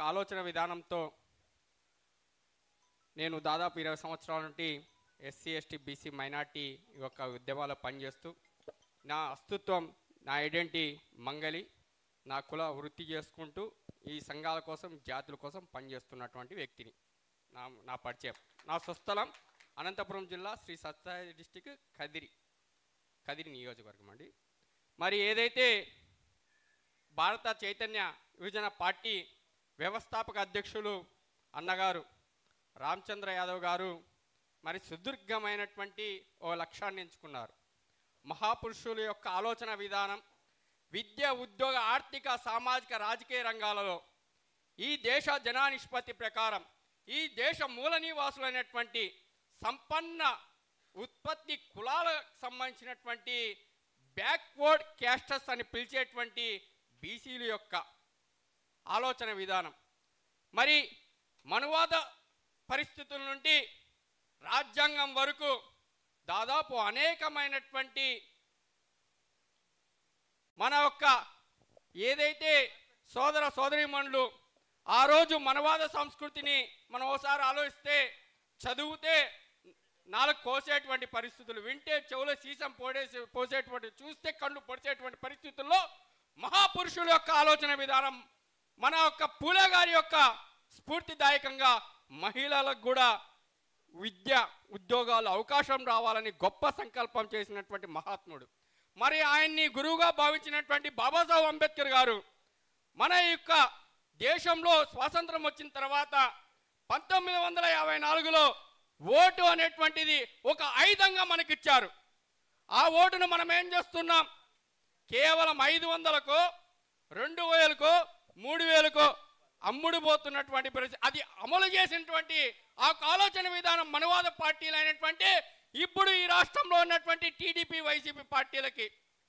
ఆలోచన విధానంతో నేను దాదాపు 20 సంవత్సరాల నుండి ఎస్సీ ఎస్టీ బీసీ మైనార్టీ యొక్క ఉద్యమాల్లో పనిచేస్తూ నా అస్తిత్వం నా ఐడెంటిటీ మంగలి నా కుల వృత్తి చేసుకుంటూ ఈ సంఘాల కోసం జాతుల కోసం పనిచేస్తున్నటువంటి వ్యక్తిని. నా పరిచయం, నా స్వస్థలం అనంతపురం జిల్లా శ్రీ సత్యసాయి డిస్టిక్ కదిరి నియోజకవర్గం అండి. మరి ఏదైతే భారత చైతన్య యువజన పార్టీ వ్యవస్థాపక అధ్యక్షులు అన్నగారు రామచంద్ర యాదవ్ గారు మరి సుదీర్ఘమైనటువంటి ఓ లక్ష్యాన్ని ఎంచుకున్నారు. మహాపురుషుల యొక్క ఆలోచన విధానం విద్య, ఉద్యోగ, ఆర్థిక, సామాజిక, రాజకీయ రంగాలలో ఈ దేశ జనా నిష్పత్తి ప్రకారం ఈ దేశ మూల నివాసులైనటువంటి సంపన్న ఉత్పత్తి కులాలకు సంబంధించినటువంటి బ్యాక్వర్డ్ క్యాస్టర్స్ అని పిలిచేటువంటి బీసీల యొక్క ఆలోచన విధానం మరి మనువాద పరిస్థితుల నుండి రాజ్యాంగం వరకు దాదాపు అనేకమైనటువంటి మన యొక్క ఏదైతే సోదర సోదరీమణులు ఆ రోజు మనవాద సంస్కృతిని మనం ఒకసారి ఆలోచిస్తే చదివితే నాలుగు కోసేటువంటి పరిస్థితులు, వింటే చెవులో సీసం పోసేటువంటి, చూస్తే కళ్ళు పొడిచేటువంటి పరిస్థితుల్లో మహాపురుషుల యొక్క ఆలోచన విధానం మన యొక్క పూలే గారి యొక్క స్ఫూర్తిదాయకంగా మహిళలకు కూడా విద్య ఉద్యోగాలు అవకాశం రావాలని గొప్ప సంకల్పం చేసినటువంటి మహాత్ముడు. మరి ఆయన్ని గురువుగా భావించినటువంటి బాబాసాహెబ్ అంబేద్కర్ గారు మన యొక్క దేశంలో స్వాతంత్రం వచ్చిన తర్వాత 1954లో ఓటు అనేటువంటిది ఒక ఆయుధంగా మనకిచ్చారు. ఆ ఓటును మనం ఏం చేస్తున్నాం? కేవలం 500కో 2000కో 3000కో అమ్ముడుపోతున్నటువంటి పరిస్థితి. అది అమలు చేసినటువంటి ఆ ఆలోచన విధానం మనవాద పార్టీలు అయినటువంటి ఇప్పుడు ఈ రాష్ట్రంలో ఉన్నటువంటి టీడీపీ వైసీపీ పార్టీలకి,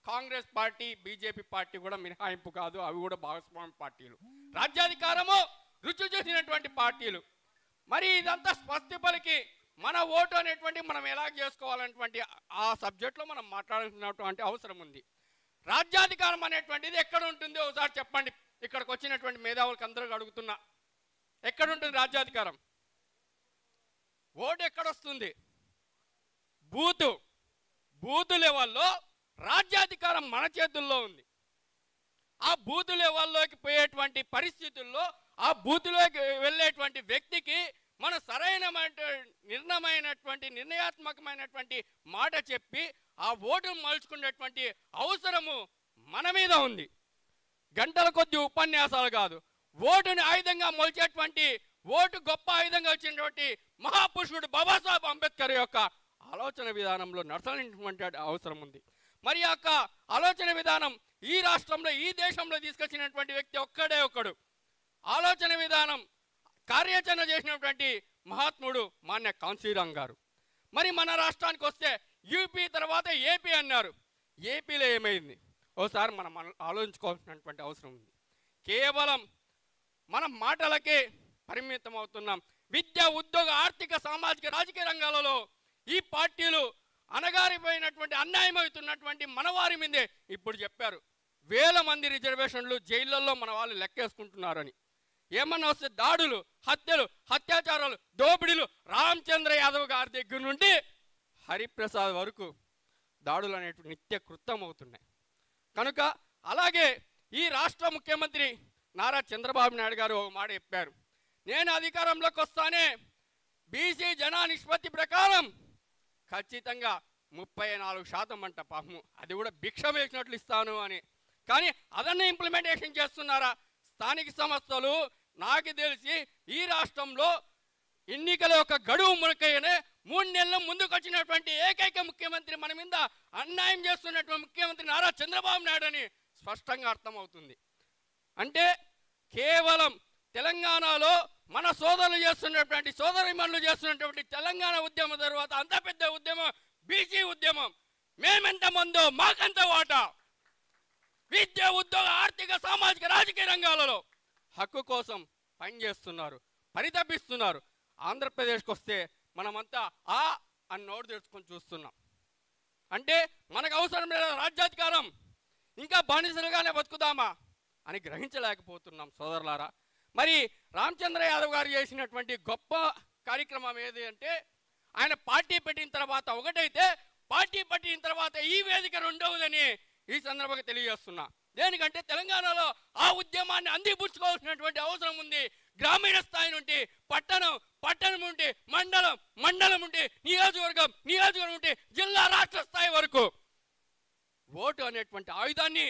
కాంగ్రెస్ పార్టీ బీజేపీ పార్టీ కూడా మినహాయింపు కాదు, అవి కూడా భాగస్వామ్య పార్టీలు, రాజ్యాధికారము రుచి చూసినటువంటి పార్టీలు. మరి ఇదంతా స్పష్టపలికి మన ఓటు అనేటువంటి మనం ఎలా చేసుకోవాలనేటువంటి ఆ సబ్జెక్ట్లో మనం మాట్లాడాల్సినటువంటి అవసరం ఉంది. రాజ్యాధికారం అనేటువంటిది ఎక్కడ ఉంటుందో ఒకసారి చెప్పండి. ఇక్కడికి వచ్చినటువంటి మేధావులకు అందరూ అడుగుతున్నా, ఎక్కడ ఉంటుంది రాజ్యాధికారం? ఓటు ఎక్కడొస్తుంది? బూతు లెవెల్లో రాజ్యాధికారం మన చేతుల్లో ఉంది. ఆ బూతు లెవెల్లోకి పోయేటువంటి పరిస్థితుల్లో ఆ బూతులోకి వెళ్ళేటువంటి వ్యక్తికి మన సరైన నిర్ణయాత్మకమైనటువంటి మాట చెప్పి ఆ ఓటును మలుచుకునేటువంటి అవసరము మన మీద ఉంది. గంటల కొద్ది ఉపన్యాసాలు కాదు, ఓటుని ఆయుధంగా మలిచేటువంటి, ఓటు గొప్ప ఆయుధంగా వచ్చినటువంటి మహాపురుషుడు బాబాసాహెబ్ అంబేద్కర్ యొక్క ఆలోచన విధానంలో నడచాల్సినటువంటి అవసరం ఉంది. మరి యొక్క ఆలోచన విధానం ఈ రాష్ట్రంలో ఈ దేశంలో తీసుకొచ్చినటువంటి వ్యక్తి ఒక్కడే ఒక్కడు. ఆలోచన విధానం కార్యాచరణ చేసినటువంటి మహాత్ముడు మాన్య కాన్సీరామ్ గారు. మరి మన రాష్ట్రానికి వస్తే యూపీ తర్వాత ఏపీ అన్నారు. ఏపీలో ఏమైంది ఒకసారి మనం ఆలోచించుకోవాల్సినటువంటి అవసరం ఉంది. కేవలం మనం మాటలకే పరిమితం అవుతున్నాం. విద్య, ఉద్యోగ, ఆర్థిక, సామాజిక, రాజకీయ రంగాలలో ఈ పార్టీలు అణగారిపోయినటువంటి అన్యాయం అవుతున్నటువంటి మనవారి మీదే ఇప్పుడు చెప్పారు. 1000 మంది రిజర్వేషన్లు జైళ్ళల్లో మన వాళ్ళు లెక్కేసుకుంటున్నారని. ఏమన్నా వస్తే దాడులు, హత్యలు, అత్యాచారాలు, దోపిడీలు రామచంద్ర యాదవ్ గారి దగ్గర నుండి హరిప్రసాద్ వరకు దాడులు అనేటువంటి నిత్య కృత్యం అవుతున్నాయి. కనుక అలాగే ఈ రాష్ట్ర ముఖ్యమంత్రి నారా చంద్రబాబు నాయుడు గారు ఒక మాట చెప్పారు, నేను అధికారంలోకి వస్తానే బీసీ జనా నిష్పత్తి ప్రకారం ఖచ్చితంగా 34% అంట. పాపము అది కూడా భిక్ష వేసినట్లు ఇస్తాను అని. కానీ అదన్నీ ఇంప్లిమెంటేషన్ చేస్తున్నారా? స్థానిక సంస్థలు నాకు తెలిసి ఈ రాష్ట్రంలో ఎన్నికల యొక్క గడువు మునకయ్యనే 3 నెలల ముందుకు వచ్చినటువంటి ఏకైక ముఖ్యమంత్రి మన మీద అన్యాయం చేస్తున్నటువంటి ముఖ్యమంత్రి నారా చంద్రబాబు నాయుడు అని స్పష్టంగా అర్థమవుతుంది. అంటే కేవలం తెలంగాణలో మన సోదరులు చేస్తున్నటువంటి సోదరిమణులు చేస్తున్నటువంటి తెలంగాణ ఉద్యమం తర్వాత అంత పెద్ద ఉద్యమం బీసీ ఉద్యమం. మేమెంత మందో మాకంత వాటా. విద్య, ఉద్యోగ, ఆర్థిక, సామాజిక, రాజకీయ రంగాలలో హక్కు కోసం పనిచేస్తున్నారు, పరితపిస్తున్నారు. ఆంధ్రప్రదేశ్కి వస్తే మనమంతా అని నోరు తెరుచుకొని చూస్తున్నాం. అంటే మనకు అవసరం లేదా రాజ్యాధికారం? ఇంకా బానిసలుగానే బతుకుదామా అని గ్రహించలేకపోతున్నాం సోదరులారా. మరి రామచంద్ర యాదవ్ గారు చేసినటువంటి గొప్ప కార్యక్రమం ఏది అంటే, ఆయన పార్టీ పెట్టిన తర్వాత ఒకటైతే, పార్టీ పెట్టిన తర్వాత ఈ వేదిక రెండవదని ఈ సందర్భంగా తెలియజేస్తున్నా. దేనికంటే తెలంగాణలో ఆ ఉద్యమాన్ని అందిపుచ్చుకోవాల్సినటువంటి అవసరం ఉంది. గ్రామీణ స్థాయి నుండి పట్టణం, పట్టణం నుండి మండలం, మండలం నుండి నియోజకవర్గం, నియోజకవర్గం నుండి జిల్లా, రాష్ట్ర స్థాయి వరకు ఓటు అనేటువంటి ఆయుధాన్ని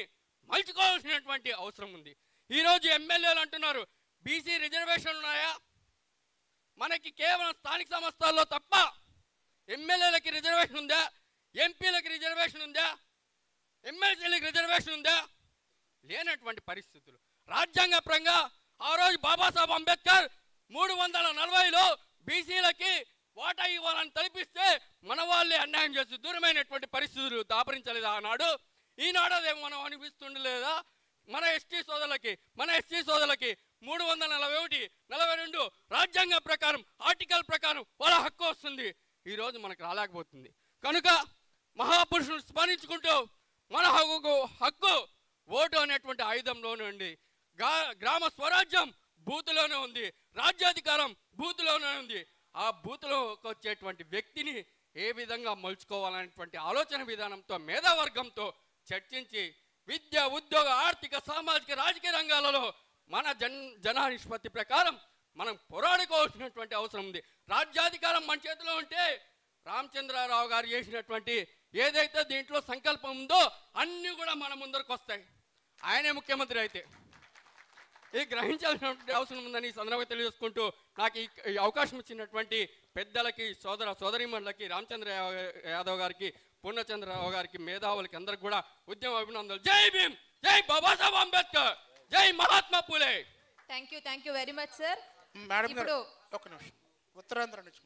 మలుచుకోవాల్సినటువంటి అవసరం ఉంది. ఈరోజు ఎమ్మెల్యేలు అంటున్నారు బీసీ రిజర్వేషన్ ఉన్నాయా? మనకి కేవలం స్థానిక సంస్థల్లో తప్ప ఎమ్మెల్యేలకి రిజర్వేషన్ ఉందా? ఎంపీలకి రిజర్వేషన్ ఉందా? ఎమ్మెల్సీలకి రిజర్వేషన్ ఉందా? లేనటువంటి పరిస్థితులు. రాజ్యాంగపరంగా ఆ రోజు బాబాసాహెబ్ అంబేద్కర్ 340లో బీసీలకి వాటా ఇవ్వాలని తలపిస్తే మన వాళ్ళే అన్యాయం చేస్తూ దూరమైనటువంటి పరిస్థితులు దాపరించలేదా ఆనాడు? ఈనాడు అదే మనం అనిపిస్తుండలేదా? మన ఎస్టీ సోదరులకి, మన ఎస్సీ సోదరులకి 341, 42 రాజ్యాంగం ప్రకారం, ఆర్టికల్ ప్రకారం వాళ్ళ హక్కు వస్తుంది. ఈరోజు మనకు రాలేకపోతుంది. కనుక మహాపురుషులు స్మరించుకుంటూ మన హక్కు ఓటు అనేటువంటి ఆయుధంలోనే ఉంది. గ్రామ స్వరాజ్యం బూతులోనే ఉంది. రాజ్యాధికారం బూతులోనే ఉంది. ఆ బూతులోకి వచ్చేటువంటి వ్యక్తిని ఏ విధంగా మలుచుకోవాలనేటువంటి ఆలోచన విధానంతో, మేధావర్గంతో చర్చించి విద్య, ఉద్యోగ, ఆర్థిక, సామాజిక, రాజకీయ రంగాలలో మన జనా నిష్పత్తి ప్రకారం మనం పోరాడుకోవాల్సినటువంటి అవసరం ఉంది. రాజ్యాధికారం మన చేతిలో ఉంటే రామచంద్రరావు గారు చేసినటువంటి ఏదైతే దీంట్లో సంకల్పం ఉందో అన్నీ కూడా మన ముందరకు వస్తాయి. ఆయనే ముఖ్యమంత్రి అయితే ఇది గ్రహించాల్సినటువంటి అవసరం ఉందని ఈ సందర్భంగా తెలియజేసుకుంటూ, నాకు ఈ అవకాశం ఇచ్చినటువంటి పెద్దలకి, సోదరిమణులకి, రామచంద్ర యాదవ్ గారికి, పూర్ణచంద్రరావు గారికి, మేధావులకి అందరికి కూడా ఉద్యమ అభినందనలు. జై భీమ్, జై బాబాసాహెబ్ అంబేద్కర్, జై Mahatma Phule. Thank you very much sir. Madam గారు ఒక్క నిమిషం, ఉత్తరాంధ్ర నుంచి